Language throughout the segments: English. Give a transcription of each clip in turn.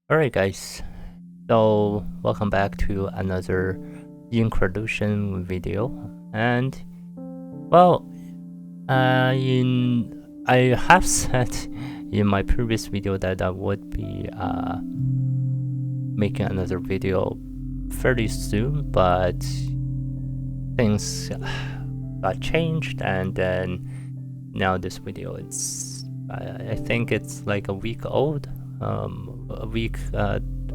Alright guys, so welcome back to another Increlution video. And well, I have said in my previous video that I would be making another video fairly soon, but things got changed, and then now this video, I think it's like a week old, a week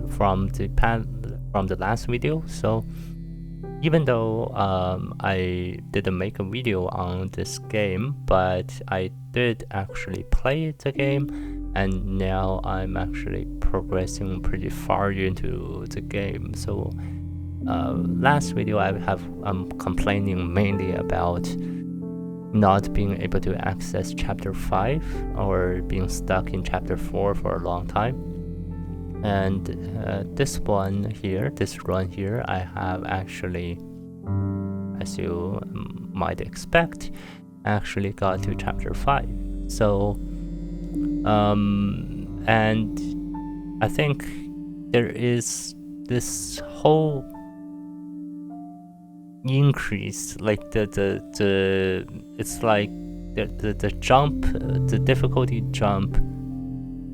from the last video. So even though I didn't make a video on this game, but I did actually play the game, and now I'm actually progressing pretty far into the game. So last video I'm complaining mainly about not being able to access chapter 5 or being stuck in chapter 4 for a long time. And this run here, I have actually, as you might expect, actually got to chapter 5. So and I think there is this whole increase, like it's like the jump, the difficulty jump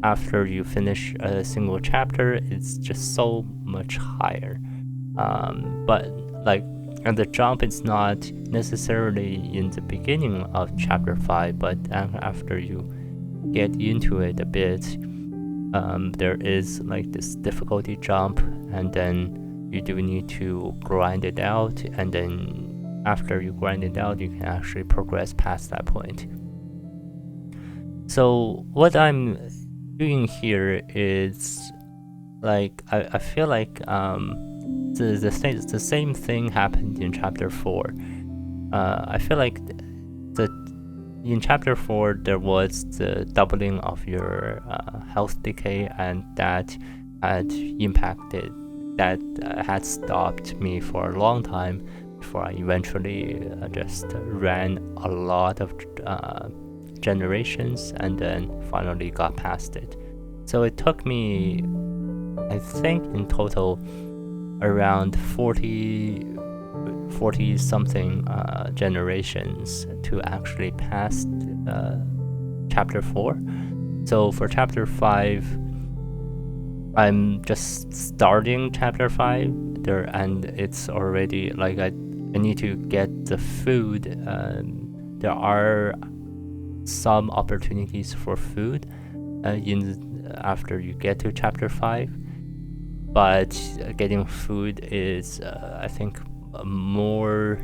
after you finish a single chapter is just so much higher. But like, and the jump is not necessarily in the beginning of chapter 5, but after you get into it a bit, there is like this difficulty jump, and then you do need to grind it out, and then after you grind it out, you can actually progress past that point. So what I'm doing here is, like, I feel like the same thing happened in chapter 4. I feel like in chapter 4 there was the doubling of your health decay, and that had stopped me for a long time before I eventually just ran a lot of generations and then finally got past it. So it took me, I think, in total around 40 something generations to actually pass chapter 4. So for chapter 5, I'm just starting chapter 5 there, and it's already like I need to get the food. There are some opportunities for food after you get to chapter 5, but getting food is I think more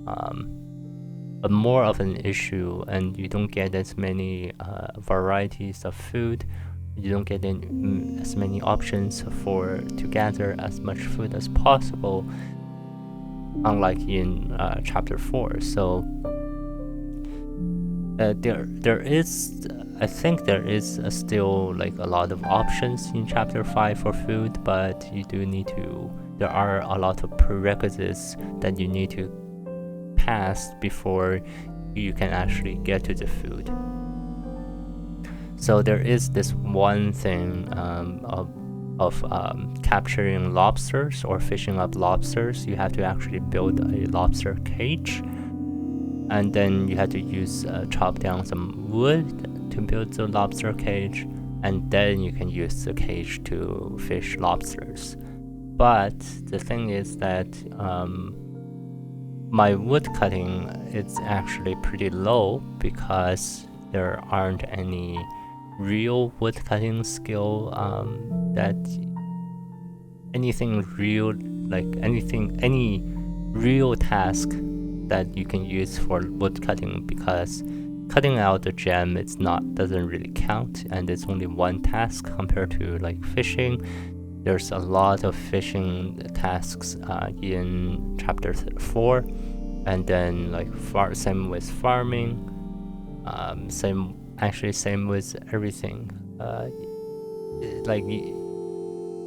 of an issue, and you don't get as many varieties of food. You don't get as many options to gather as much food as possible, unlike in chapter 4. So there is, I think there is still like a lot of options in chapter 5 for food, but there are a lot of prerequisites that you need to pass before you can actually get to the food. So there is this one thing of capturing lobsters or fishing up lobsters. You have to actually build a lobster cage, and then you have to chop down some wood to build the lobster cage, and then you can use the cage to fish lobsters. But the thing is that my wood cutting is actually pretty low because there aren't any real wood cutting skill, that any real task that you can use for wood cutting, because cutting out the gem doesn't really count, and it's only one task compared to like fishing. There's a lot of fishing tasks in chapter 4, and then like same with farming, same with everything.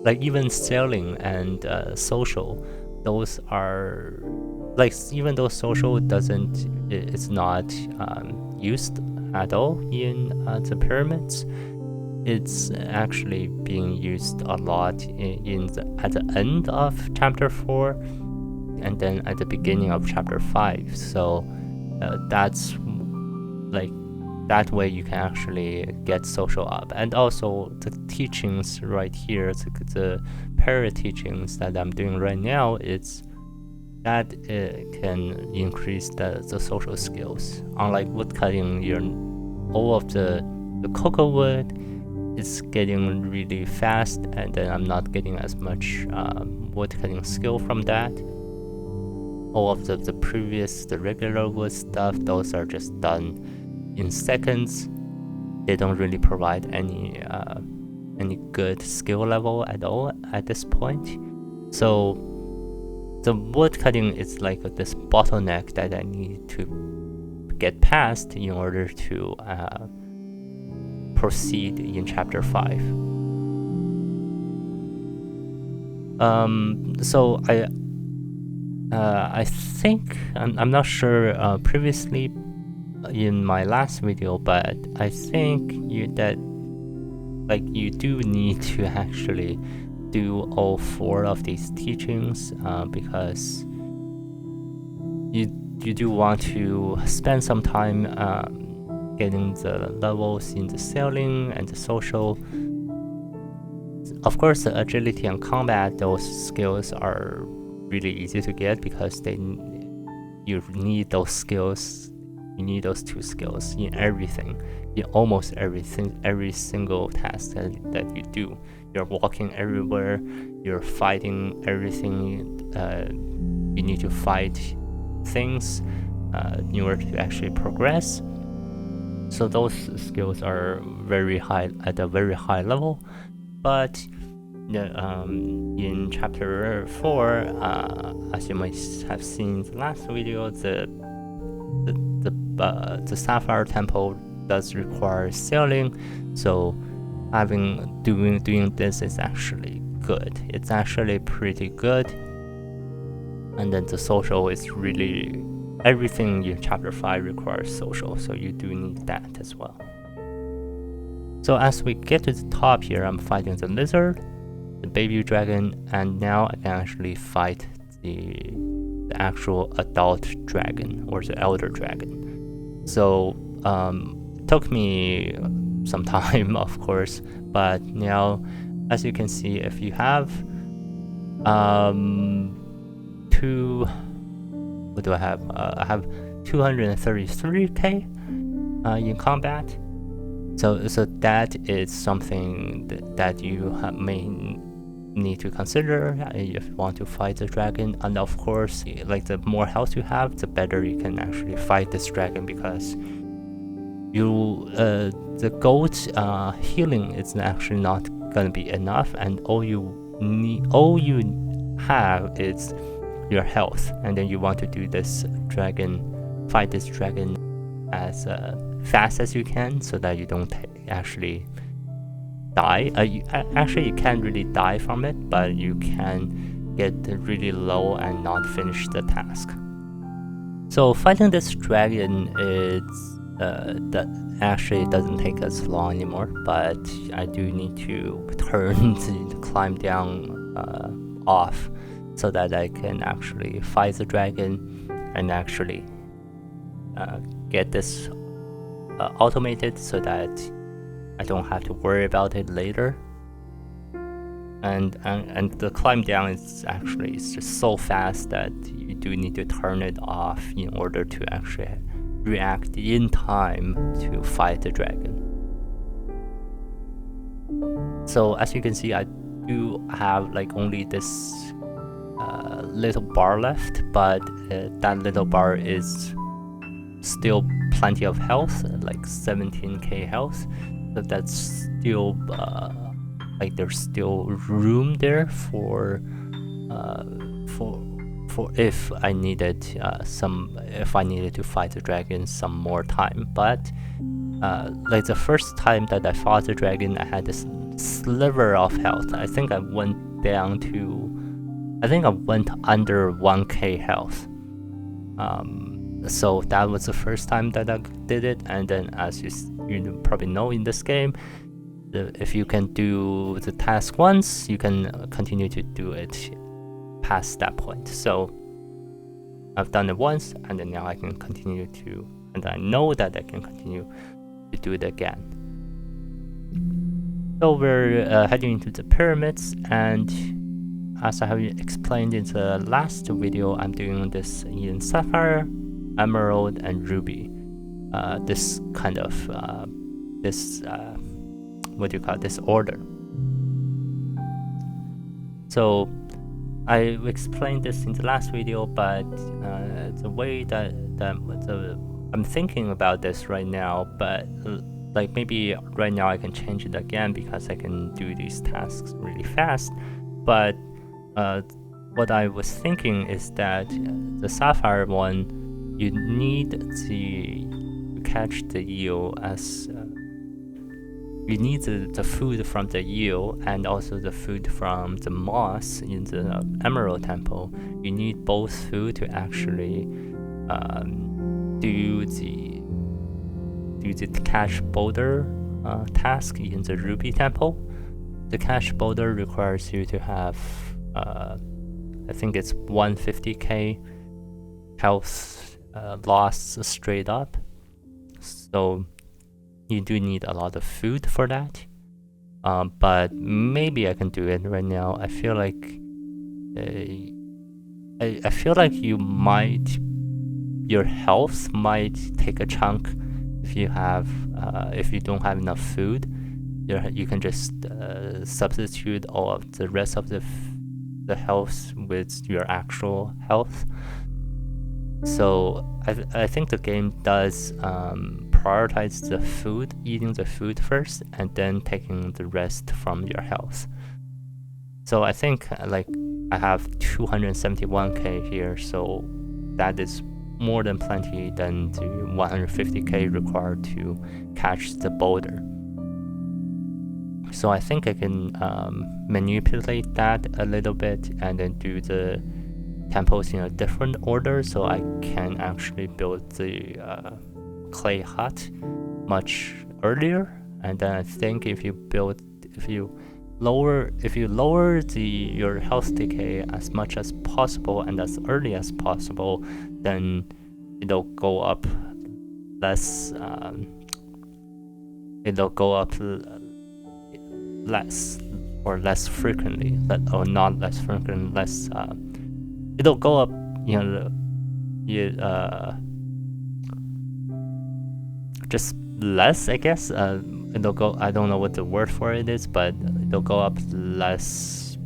Like even selling and social, those are like, even though social it's not used at all in the pyramids, it's actually being used a lot at the end of chapter 4 and then at the beginning of chapter 5. So that's like that way you can actually get social up. And also the teachings right here, the para teachings that I'm doing right now, it's that it can increase the social skills. Unlike woodcutting, all of the cocoa wood is getting really fast, and then I'm not getting as much woodcutting skill from that. All of the regular wood stuff, those are just done in seconds. They don't really provide any good skill level at all at this point. So the wood cutting is like this bottleneck that I need to get past in order to proceed in chapter 5. So I think I'm not sure previously in my last video, but I think you do need to actually do all 4 of these teachings because you do want to spend some time getting the levels in the sailing and the social. Of course, the agility and combat, those skills are really easy to get because you need those skills. You need those 2 skills in everything, in almost everything, every single task that you do. You're walking everywhere, you're fighting everything. You need to fight things in order to actually progress. So those skills are at a very high level. But in chapter 4, as you might have seen in the last video, the Sapphire Temple does require sailing, so doing this is actually good. It's actually pretty good. And then the social is really everything in chapter 5 requires social, so you do need that as well. So as we get to the top here, I'm fighting the lizard, the baby dragon, and now I can actually fight the actual adult dragon or the elder dragon. So it took me some time, of course, but now, as you can see, if you have what do I have? I have 233k in combat. So that is something that you may need to consider if you want to fight the dragon. And of course, like the more health you have, the better you can actually fight this dragon, because the goat healing is actually not gonna be enough, and all you have is your health, and then you want to do this fight this dragon as fast as you can, so that you don't actually die. You can't really die from it, but you can get really low and not finish the task. So fighting this dragon that actually doesn't take us long anymore, but I do need to turn the climb down off so that I can actually fight the dragon and actually get this automated so that I don't have to worry about it later. And the climb down is actually just so fast that you do need to turn it off in order to actually react in time to fight the dragon. So as you can see, I do have like only this little bar left, but that little bar is still plenty of health, like 17k health. So that's still like there's still room there for if I needed to fight the dragon some more time. But like the first time that I fought the dragon, I had this sliver of health. I think I went under 1k health. So that was the first time that I did it. And then, as you probably know, in this game, if you can do the task once, you can continue to do it past that point. So I've done it once, and then now I can continue to, and I know that I can continue to do it again. So we're heading into the pyramids, and as I have explained in the last video, I'm doing this in sapphire, emerald, and ruby. This kind of what do you call it? This order. So I explained this in the last video, but the way that I'm thinking about this right now, but like maybe right now I can change it again because I can do these tasks really fast. But what I was thinking is that the sapphire one, you need to catch the eel as you need the food from the eel and also the food from the moss in the Emerald Temple. You need both food to actually do the cache boulder task in the Ruby Temple. The cache boulder requires you to have I think it's 150k health loss straight up. So you do need a lot of food for that. But maybe I can do it right now. I feel like I feel like your health might take a chunk if you don't have enough food. You can just substitute all of the rest of the health with your actual health. So I think the game does prioritize the food, eating the food first, and then taking the rest from your health. So I think like I have 271k here, so that is more than plenty than the 150k required to catch the boulder. So I think I can manipulate that a little bit and then do the temples in a different order, so I can actually build the clay hut much earlier. And then I think if you lower your health decay as much as possible and as early as possible, then it'll go up less. It'll go up less or less frequently, or not less frequent, less. It'll go up, just less, I guess. It'll go. I don't know what the word for it is, but it'll go up less,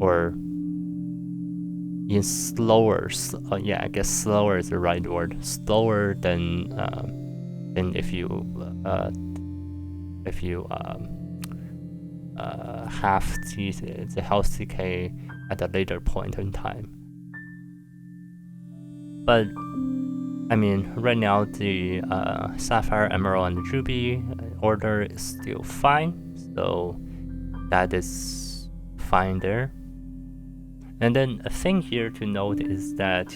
or in slower. Yeah, I guess slower is the right word. Slower than if you have the health decay at a later point in time. But I mean, right now the Sapphire, Emerald, and Ruby order is still fine, so that is fine there. And then a thing here to note is that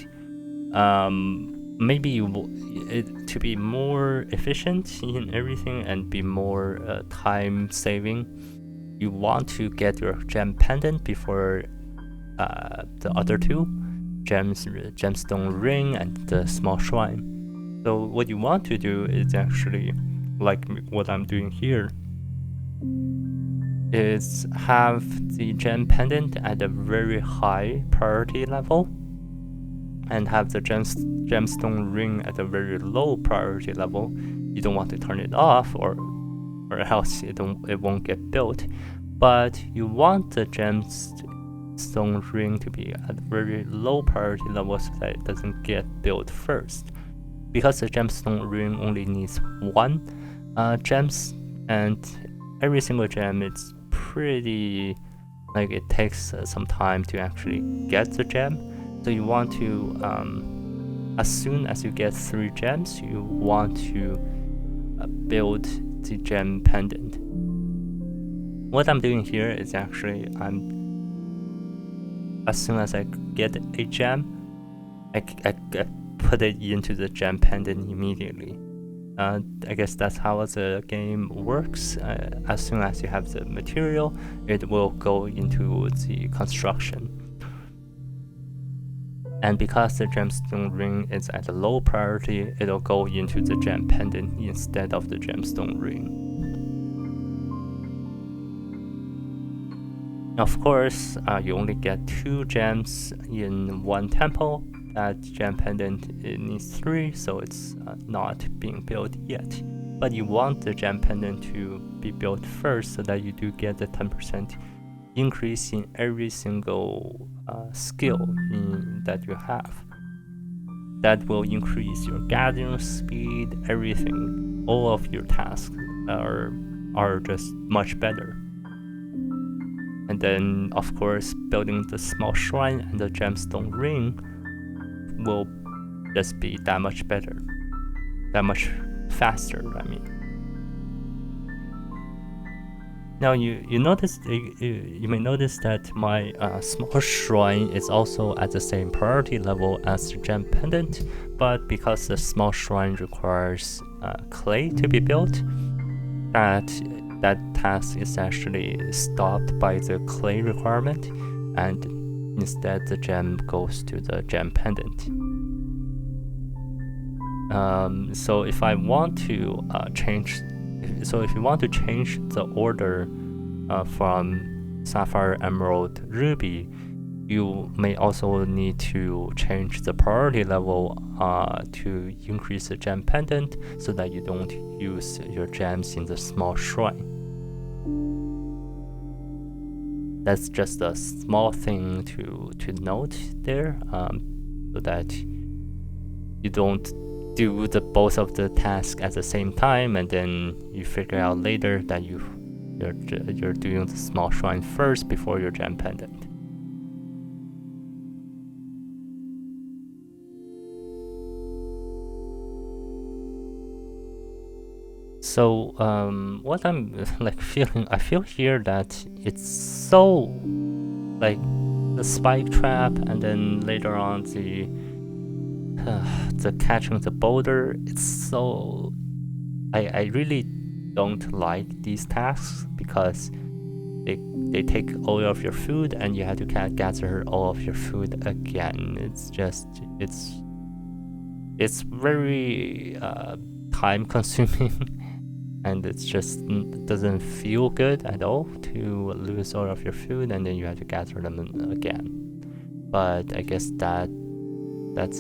maybe to be more efficient in everything and be more time saving, you want to get your gem pendant before the other two. Gemstone ring and the small shrine. So what you want to do is actually, like what I'm doing here, is have the gem pendant at a very high priority level and have the gemstone ring at a very low priority level. You don't want to turn it off or else it won't get built, but you want the gemstone ring to be at very low priority level so that it doesn't get built first, because the gemstone ring only needs one gems, and every single gem, it's pretty like it takes some time to actually get the gem. So you want to as soon as you get 3 gems, you want to build the gem pendant. What I'm doing here is actually as soon as I get a gem, I put it into the gem pendant immediately. I guess that's how the game works. As soon as you have the material, it will go into the construction. And because the gemstone ring is at a low priority, it'll go into the gem pendant instead of the gemstone ring. Of course, you only get 2 gems in 1 temple. That gem pendant, it needs 3, so it's not being built yet. But you want the gem pendant to be built first so that you do get the 10% increase in every single skill that you have. That will increase your gathering speed, everything. All of your tasks are just much better. And then, of course, building the small shrine and the gemstone ring will just be that much better, that much faster, I mean. Now you may notice that my small shrine is also at the same priority level as the gem pendant, but because the small shrine requires clay to be built, that task is actually stopped by the clay requirement, and instead the gem goes to the gem pendant. So if I want to if you want to change the order from Sapphire, Emerald, Ruby, you may also need to change the priority level to increase the gem pendant so that you don't use your gems in the small shrine. That's just a small thing to note there, so that you don't do both of the tasks at the same time, and then you figure out later that you're doing the small shrine first before your gem pendant. So what I'm like feeling, I feel here that it's so like the spike trap, and then later on the catching the boulder. It's so I really don't like these tasks because they take all of your food and you have to gather all of your food again. It's just it's very time consuming. And it just doesn't feel good at all to lose all of your food and then you have to gather them again. But I guess that's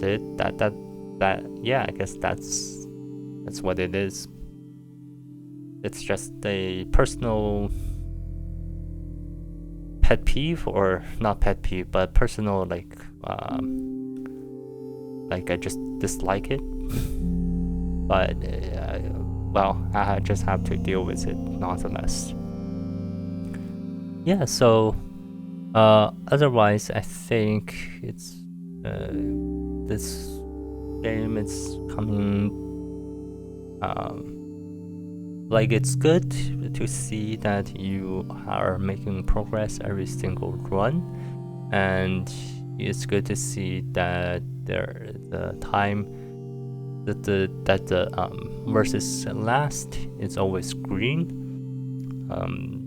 it. Yeah, I guess that's what it is. It's just a personal pet peeve, or not pet peeve, but personal like I just dislike it. But well, I just have to deal with it nonetheless. Yeah, so otherwise I think it's this game is coming like it's good to see that you are making progress every single run, and it's good to see that the time that the versus last is always green.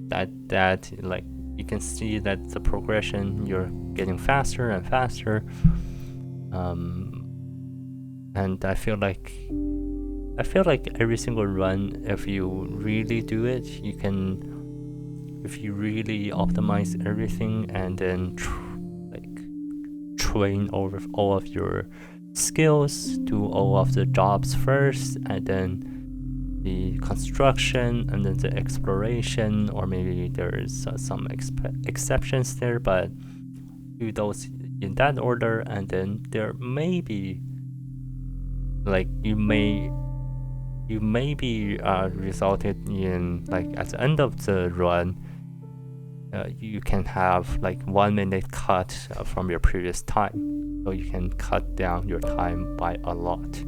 That like you can see that the progression, you're getting faster and faster. And I feel like every single run, if you really do it, you can, if you really optimize everything and then train over all of your skills, do all of the jobs first, and then the construction, and then the exploration, or maybe there is some exceptions there, but do those in that order, and then there may be like you may be resulted in, like at the end of the run, you can have like 1 minute cut from your previous time, so you can cut down your time by a lot.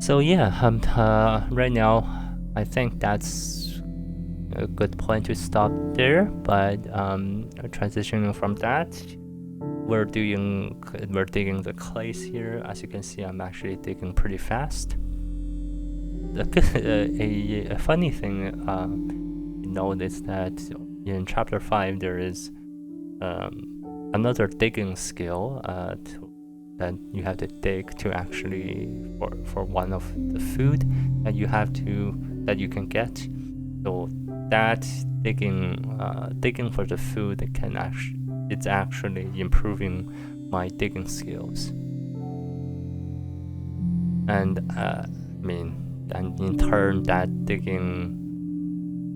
So yeah, right now I think that's a good point to stop there. But transitioning from that, we're digging the clays here. As you can see, I'm actually digging pretty fast. A funny thing you notice that in chapter 5 there is another digging skill that you have to dig to actually for one of the food that you can get. So that digging for the food it's actually improving my digging skills. And and in turn that digging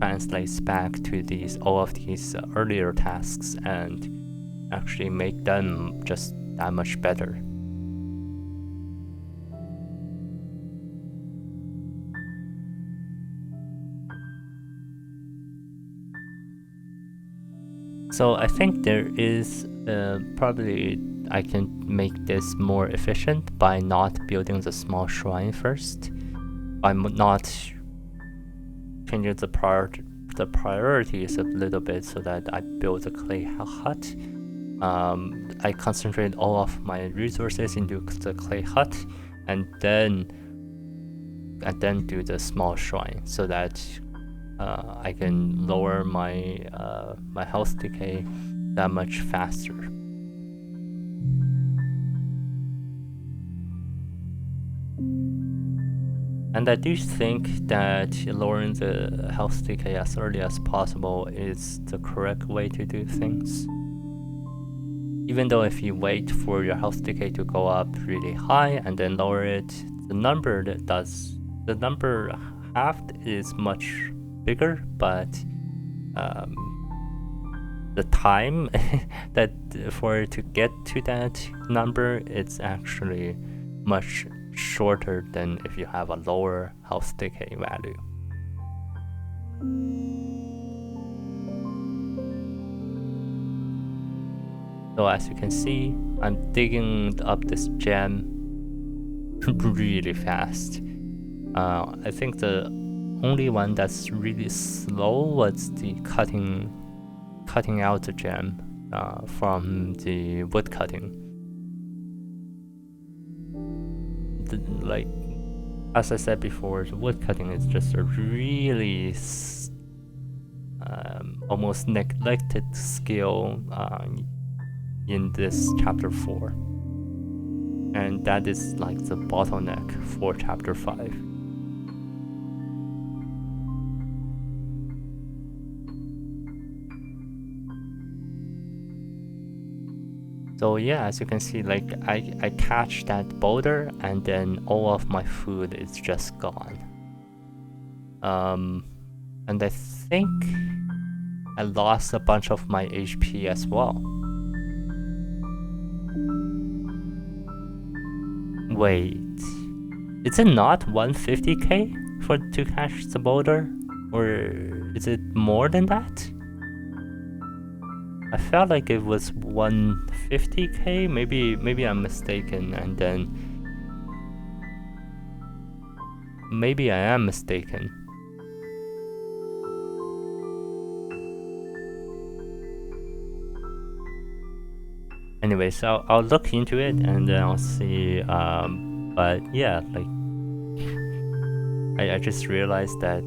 translates back to all of these earlier tasks and actually make them just that much better. So I think there is probably I can make this more efficient by not building the small shrine first. I'm not changing the priorities a little bit so that I build a clay hut. I concentrate all of my resources into the clay hut, and then do the small shrine so that I can lower my my health decay that much faster. And I do think that lowering the health decay as early as possible is the correct way to do things. Even though if you wait for your health decay to go up really high and then lower it, the number halved is much bigger, but the time that for it to get to that number, it's actually much shorter than if you have a lower health decay value. So as you can see, I'm digging up this gem really fast. I think the only one that's really slow was the cutting out the gem from the wood cutting. Like as I said before, the wood cutting is just a really almost neglected skill in this chapter 4, and that is like the bottleneck for chapter 5. So yeah, as you can see, like I catch that boulder and then all of my food is just gone. And I think I lost a bunch of my HP as well. Wait, is it not 150k to catch the boulder? Or is it more than that? I felt like it was 150k, maybe I'm mistaken, and then maybe I am mistaken. Anyway, so I'll look into it and then I'll see, but yeah, like I just realized that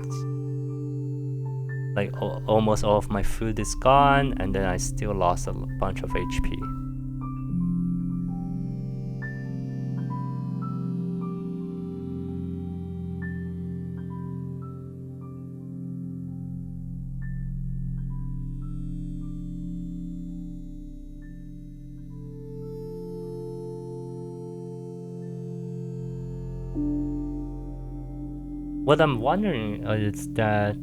like almost all of my food is gone, and then I still lost a bunch of HP. What I'm wondering is that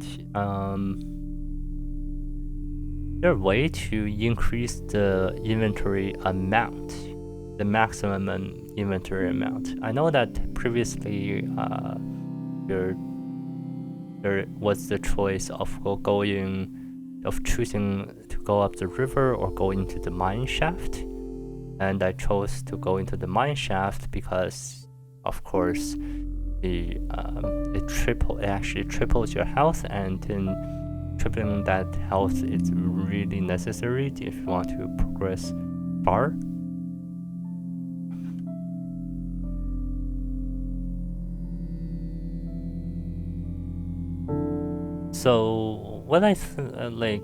there a way to increase the inventory amount, the maximum inventory amount? I know that previously there was the choice of choosing to go up the river or go into the mine shaft, and I chose to go into the mine shaft because, of course, it actually triples your health, and then tripling that health is really necessary if you want to progress far. So what I like,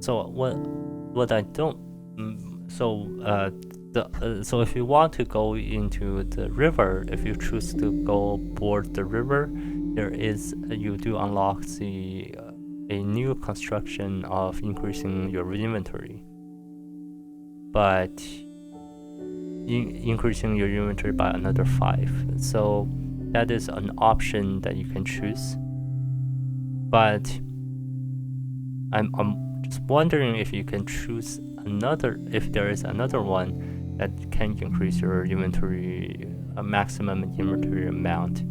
so what I don't, so if you want to go into the river, if you choose to go board the river, there is you do unlock a new construction of increasing your inventory, but increasing your inventory by another 5. So that is an option that you can choose. But I'm just wondering if you can choose if there is another one that can increase your inventory, a maximum inventory amount,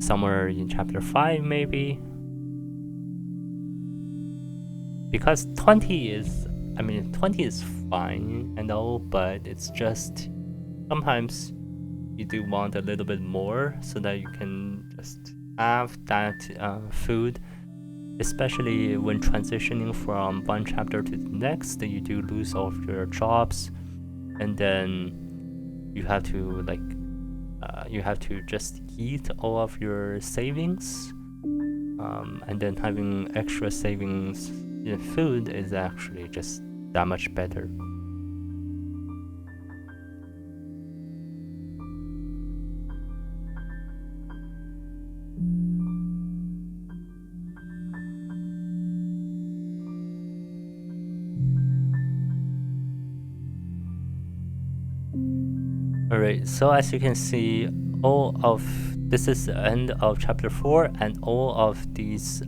somewhere in chapter 5 maybe. Because 20 is fine, I know, but it's just sometimes you do want a little bit more so that you can just have that food, especially when transitioning from one chapter to the next. You do lose all of your jobs, and then you have to just eat all of your savings, and then having extra savings in food is actually just that much better. Alright, so as you can see, this is the end of chapter 4, and all of these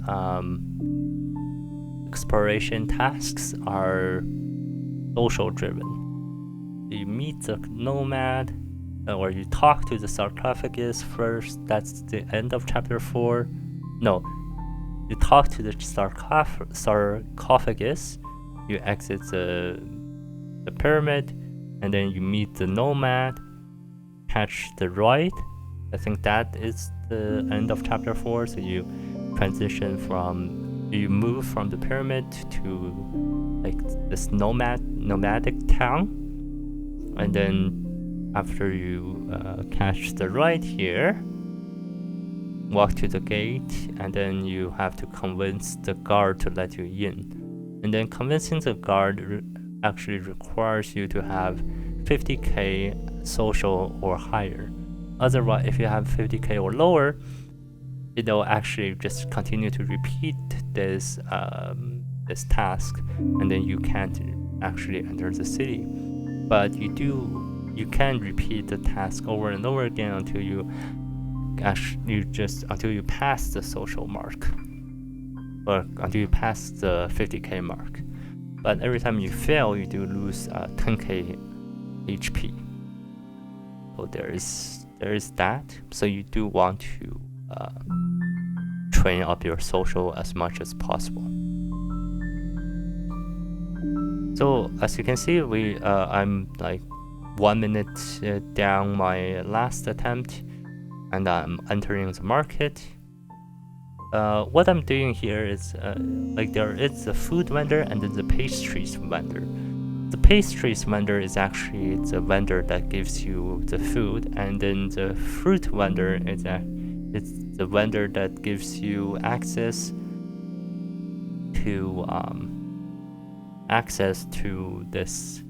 exploration tasks are social driven. You meet the nomad, or you talk to the sarcophagus first. That's the end of chapter 4. No, you talk to the sarcophagus, you exit the pyramid, and then you meet the nomad, catch the ride. I think that is the end of chapter 4. So you you move from the pyramid to like this nomadic town, and then after you catch the ride here, walk to the gate, and then you have to convince the guard to let you in. And then convincing the guard actually requires you to have 50k social or higher. Otherwise, if you have 50k or lower, it'll actually just continue to repeat this task, and then you can't actually enter the city. But you can repeat the task over and over again until you pass the social mark, or until you pass the 50k mark. But every time you fail, you do lose 10k HP. So there is that. So you do want to train up your social as much as possible. So as you can see, I'm like 1 minute down my last attempt, and I'm entering the market. What I'm doing here is there is a food vendor and then the pastries vendor. The pastries vendor is actually the vendor that gives you the food, and then the fruit vendor is it's the vendor that gives you access to this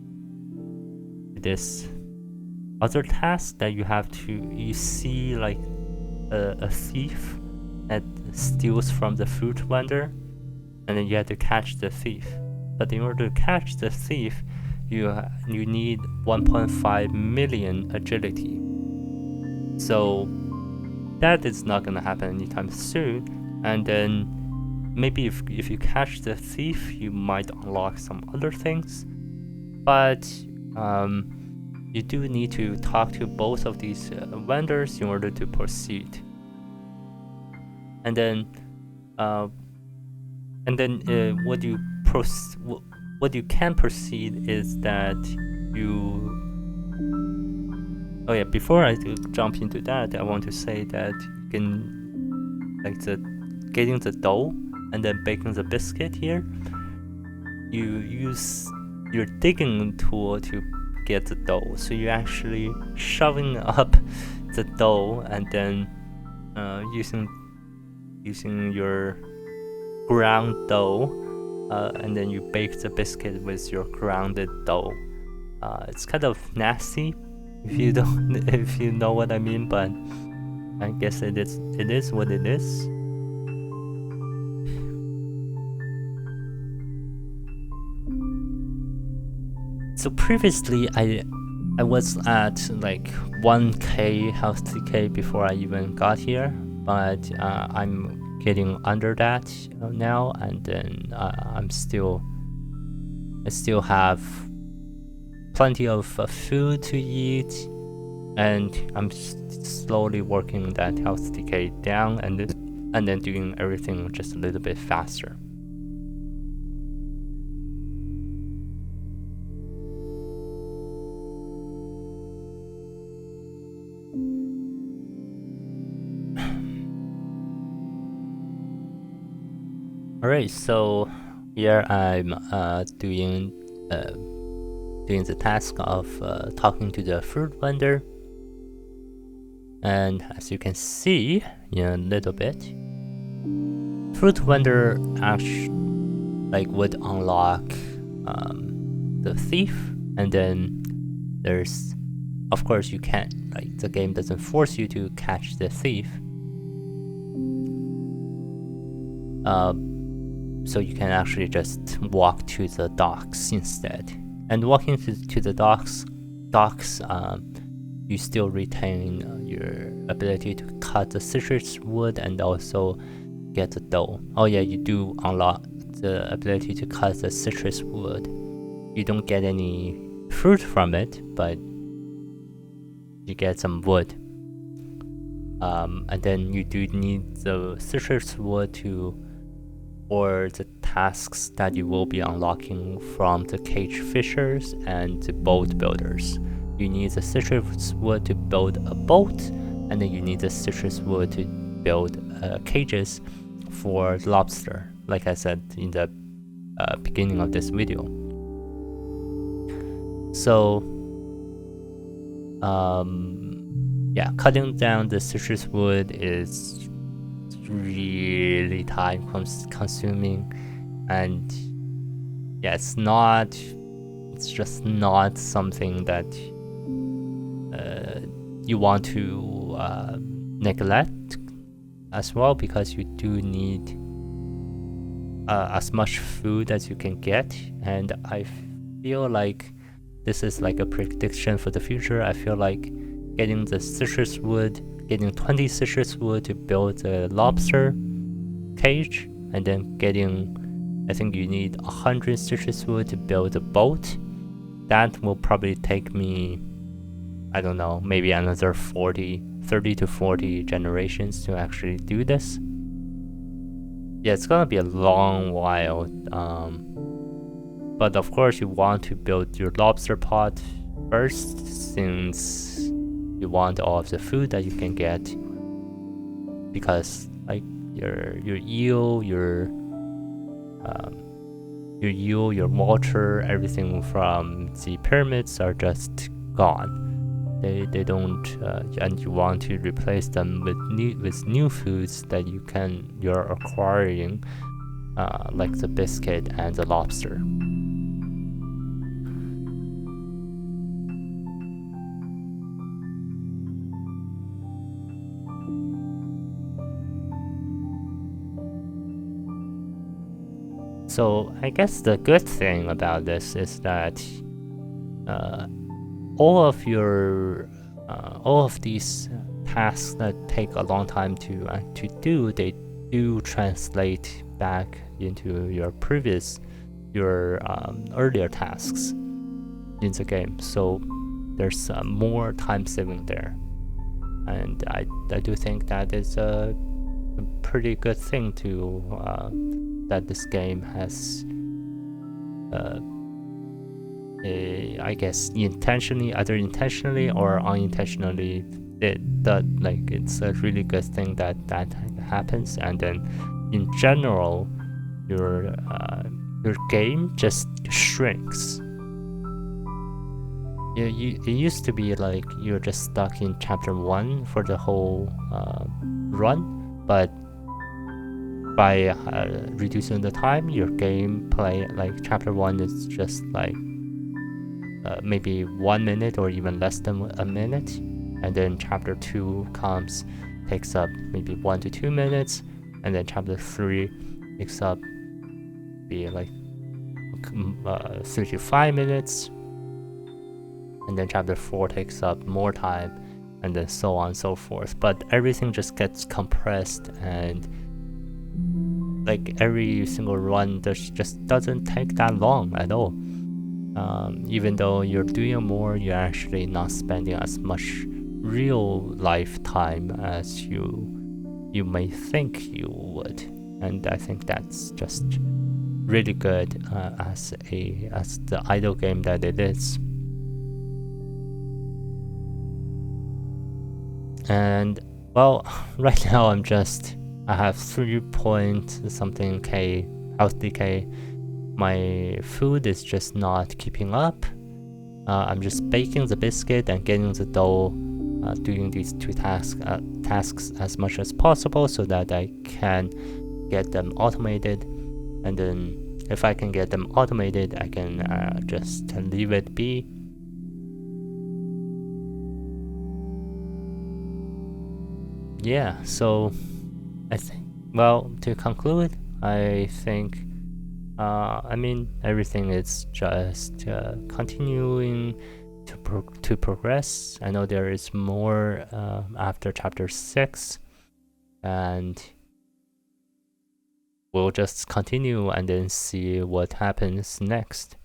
other task that you see like a thief that steals from the fruit vendor, and then you have to catch the thief. But in order to catch the thief, you need 1.5 million agility. So that is not gonna happen anytime soon. And then maybe if you catch the thief, you might unlock some other things. But you do need to talk to both of these vendors in order to proceed. And then what you can proceed is that before I jump into that, I want to say that you can getting the dough and then baking the biscuit here, you use your digging tool to get the dough. So you're actually shoving up the dough and then using your ground dough, and then you bake the biscuit with your grounded dough. It's kind of nasty if you don't if you know what I mean, but I guess it is what it is. So previously I was at like 1k health decay before I even got here, but I'm getting under that now, and then I still have plenty of food to eat, and I'm slowly working that health decay down, and then doing everything just a little bit faster. Alright, so here I'm doing the task of talking to the fruit vendor, and as you can see in a little bit, fruit vendor actually would unlock the thief, and then there's, of course, you can't, the game doesn't force you to catch the thief. So you can actually just walk to the docks instead. And walking to the docks, you still retain your ability to cut the citrus wood and also get the dough. Oh yeah, you do unlock the ability to cut the citrus wood. You don't get any fruit from it, but you get some wood. And then you do need the citrus wood for the tasks that you will be unlocking from the cage fishers and the boat builders. You need the citrus wood to build a boat, and then you need the citrus wood to build cages for the lobster, like I said in the beginning of this video. So yeah, cutting down the citrus wood is really time consuming, and yeah, it's just not something that you want to neglect as well, because you do need as much food as you can get. And I feel like this is like a prediction for the future. I feel like getting the citrus wood, getting 20 citrus wood to build a lobster cage, and then I think you need 100 citrus wood to build a boat. That will probably take me, I don't know, maybe another 30 to 40 generations to actually do this. Yeah, it's gonna be a long while, but of course you want to build your lobster pot first, since you want all of the food that you can get, because like your eel, your water, everything from the pyramids are just gone. They don't, and you want to replace them with new foods that you're acquiring, like the biscuit and the lobster. So I guess the good thing about this is that all of these tasks that take a long time to do, they do translate back into your earlier tasks in the game. So there's more time saving there, and I do think that is a pretty good thing that this game has, I guess either intentionally or unintentionally, it's a really good thing that happens. And then in general, your game just shrinks. It used to be like you're just stuck in chapter 1 for the whole run, but by reducing the time, your gameplay, like chapter 1 is just like maybe 1 minute or even less than a minute, and then chapter 2 takes up maybe 1 to 2 minutes, and then chapter 3 takes up be like 3 to 5 minutes, and then chapter 4 takes up more time, and then so on and so forth. But everything just gets compressed, and like every single run just doesn't take that long at all. Even though you're doing more, you're actually not spending as much real life time as you may think you would, and I think that's just really good as the idle game that it is. And well, right now I have 3 point something K health decay. My food is just not keeping up. I'm just baking the biscuit and getting the dough, doing these 2 tasks as much as possible so that I can get them automated. And then if I can get them automated, I can just leave it be. Yeah, so I think, well, to conclude, I think I mean, everything is just continuing to progress. I know there is more after chapter 6, and we'll just continue and then see what happens next.